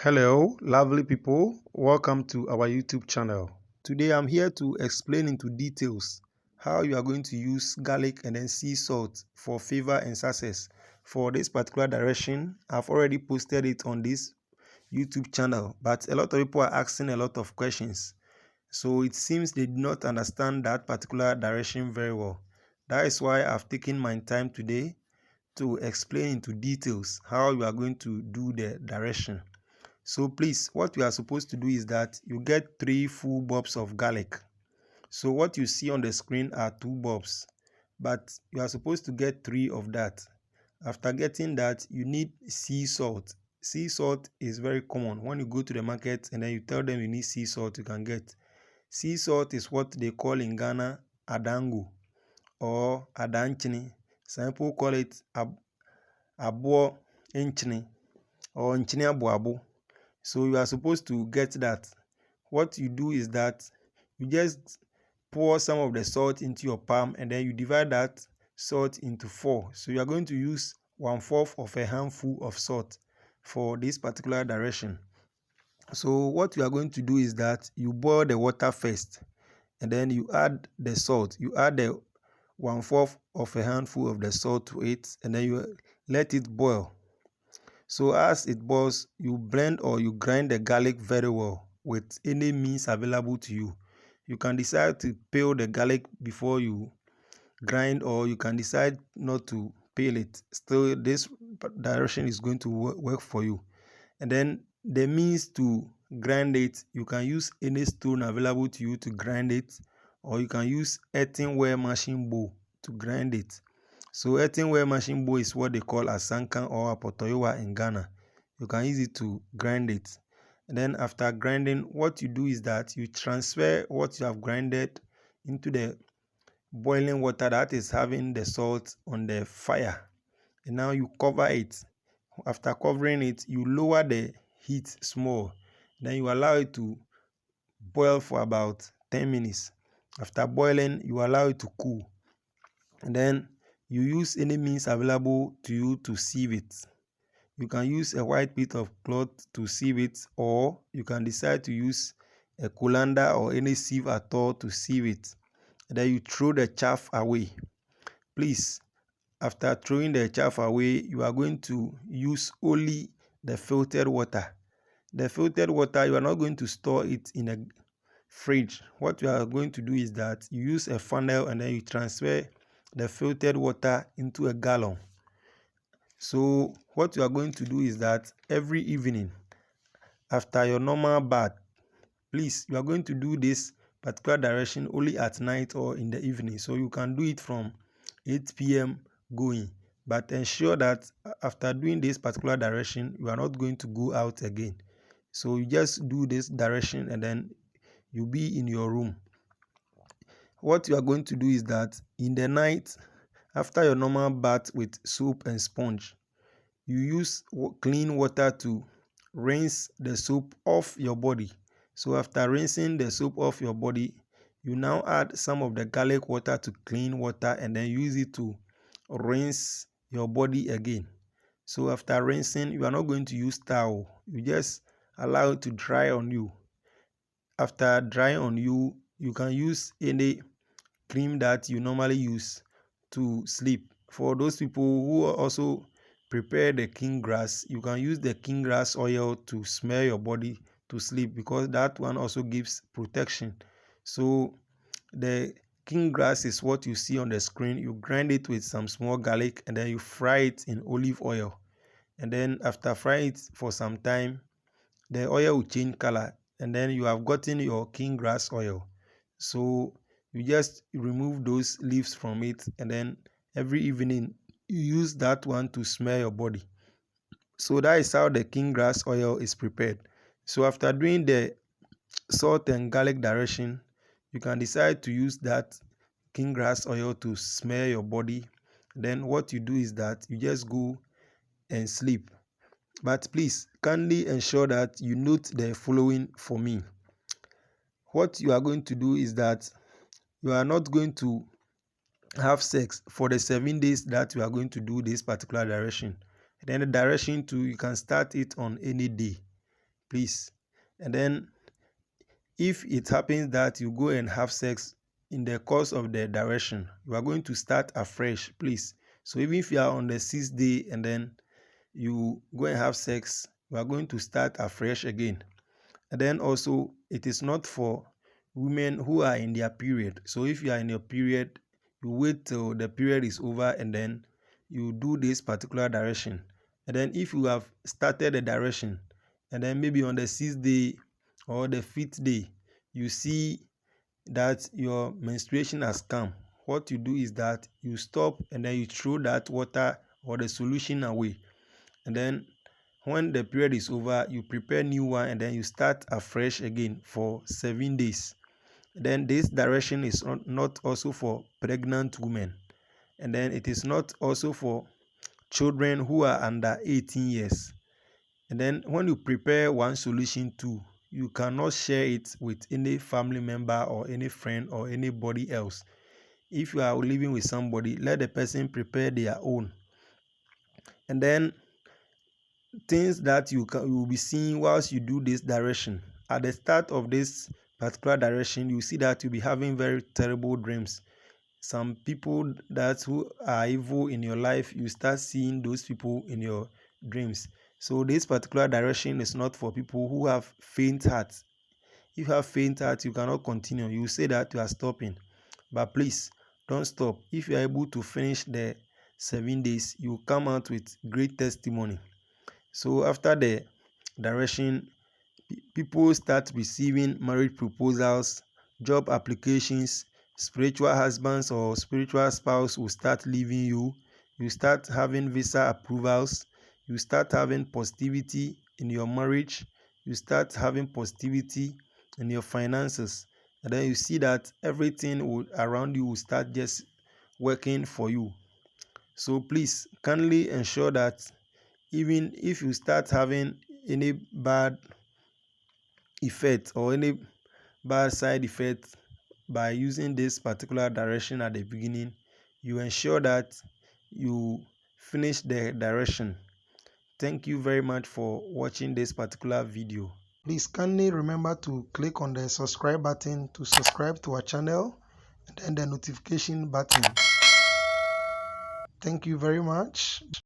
Hello, lovely people. Welcome to our YouTube channel. Today I'm here to explain into details how you are going to use garlic and then sea salt for fever and success. For this particular direction, I've already posted it on this YouTube channel, but a lot of people are asking a lot of questions. So it seems they do not understand that particular direction very well. That is why I've taken my time today to explain into details how you are going to do the direction. So please, what you are supposed to do is that you get 3 full bulbs of garlic. So what you see on the screen are 2 bulbs, but you are supposed to get 3 of that. After getting that, you need sea salt. Sea salt is very common. When you go to the market and then you tell them you need sea salt, you can get. Sea salt is what they call in Ghana adango or adanchini. Some people call it abo enchini or nchini abu. So you are supposed to get that. What you do is that you just pour some of the salt into your palm and then you divide that salt into 4. So you are going to use 1/4 of a handful of salt for this particular direction. So what you are going to do is that you boil the water first and then you add the salt. You add the 1/4 of a handful of the salt to it and then you let it boil. So as it boils, you blend or you grind the garlic very well with any means available to you. You can decide to peel the garlic before you grind, or you can decide not to peel it. Still, this direction is going to work for you. And then the means to grind it, you can use any stone available to you to grind it, or you can use earthenware mashing bowl to grind it. So earthenware mashing bowl is what they call a sankan or a potoyowa in Ghana. You can use it to grind it. And then after grinding, what you do is that you transfer what you have grinded into the boiling water that is having the salt on the fire. And now you cover it. After covering it, you lower the heat small. Then you allow it to boil for about 10 minutes. After boiling, you allow it to cool. And then you use any means available to you to sieve it. You can use a white bit of cloth to sieve it, or you can decide to use a colander or any sieve at all to sieve it. And then you throw the chaff away. Please, after throwing the chaff away, you are going to use only the filtered water. The filtered water, you are not going to store it in a fridge. What you are going to do is that you use a funnel and then you transfer the filtered water into a gallon. So what you are going to do is that every evening after your normal bath, please, you are going to do this particular direction only at night or in the evening. So you can do it from 8 p.m. going, but ensure that after doing this particular direction, you are not going to go out again. So you just do this direction and then you'll be in your room. What you are going to do is that in the night, after your normal bath with soap and sponge, you use clean water to rinse the soap off your body. So after rinsing the soap off your body, you now add some of the garlic water to clean water and then use it to rinse your body again. So after rinsing, you are not going to use towel. You just allow it to dry on you. After drying on you, you can use any cream that you normally use to sleep. For those people who also prepare the king grass, you can use the king grass oil to smear your body to sleep, because that one also gives protection. So the king grass is what you see on the screen. You grind it with some small garlic and then you fry it in olive oil. And then after frying it for some time, the oil will change color and then you have gotten your king grass oil. So you just remove those leaves from it and then every evening you use that one to smear your body. So that is how the king grass oil is prepared. So after doing the salt and garlic direction, you can decide to use that king grass oil to smear your body. Then what you do is that you just go and sleep. But please kindly ensure that you note the following for me. What you are going to do is that you are not going to have sex for the 7 days that you are going to do this particular direction. And then the direction 2, you can start it on any day. please. And then if it happens that you go and have sex in the course of the direction, you are going to start afresh, please. So even if you are on the 6th day and then you go and have sex, you are going to start afresh again. And then also, it is not for women who are in their period. So if you are in your period, you wait till the period is over and then you do this particular direction. And then if you have started the direction and then maybe on the 6th day or the 5th day, you see that your menstruation has come, what you do is that you stop and then you throw that water or the solution away. And then when the period is over, you prepare new one and then you start afresh again for 7 days. Then this direction is not also for pregnant women, and then it is not also for children who are under 18 years. And then when you prepare one solution too, you cannot share it with any family member or any friend or anybody else. If you are living with somebody, let the person prepare their own. And then things that you will be seeing whilst you do this direction. At the start of this particular direction, you see that you'll be having very terrible dreams. Some people that who are evil in your life, you start seeing those people in your dreams. So this particular direction is not for people who have faint hearts. If you have faint heart, you cannot continue. You say that you are stopping, but please don't stop. If you are able to finish the 7 days, you come out with great testimony. So after the direction, people start receiving marriage proposals, job applications, spiritual husbands or spiritual spouse will start leaving you. You start having visa approvals. You start having positivity in your marriage. You start having positivity in your finances. And then you see that everything around you will start just working for you. So please kindly ensure that even if you start having any bad effect or any bad side effect by using this particular direction at the beginning, you ensure that you finish the direction. Thank you very much for watching this particular video. Please kindly remember to click on the subscribe button to subscribe to our channel and then the notification button. Thank you very much.